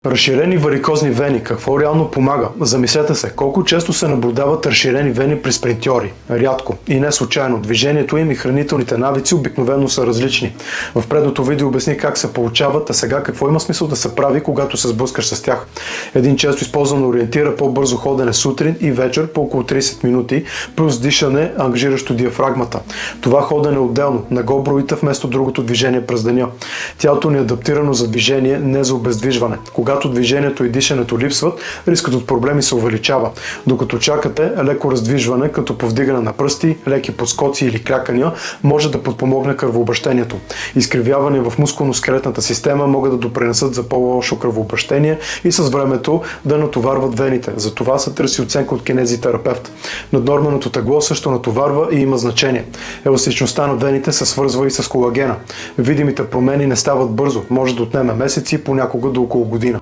Разширени варикозни вени. Какво реално помага? Замислете се, колко често се наблюдават разширени вени при спринтьори? Рядко. И не случайно. Движението им и хранителните навици обикновено са различни. В предното видео обясних как се получават, а сега какво има смисъл да се прави, когато се сблъскаш с тях. Един често използван ориентир е по-бързо ходене сутрин и вечер по около 30 минути, плюс дишане, ангажиращо диафрагмата. Това ходене е отделно, на гобровите вместо другото движение през деня. Тялото ни е адаптирано за движение, не за обездвижване. Когато движението и дишането липсват, рискът от проблеми се увеличава. Докато чакате, леко раздвижване, като повдигане на пръсти, леки подскоци или крякания, може да подпомогне кръвообращението. Изкривявания в мускулно-скелетната система могат да допринесат за по-лошо кръвообращение и с времето да натоварват вените. За това се търси оценка от кинезитерапевт. Наднорменото тегло също натоварва и има значение. Еластичността на вените се свързва и с колагена. Видимите промени не стават бързо, може да отнеме месеци, понякога до около година.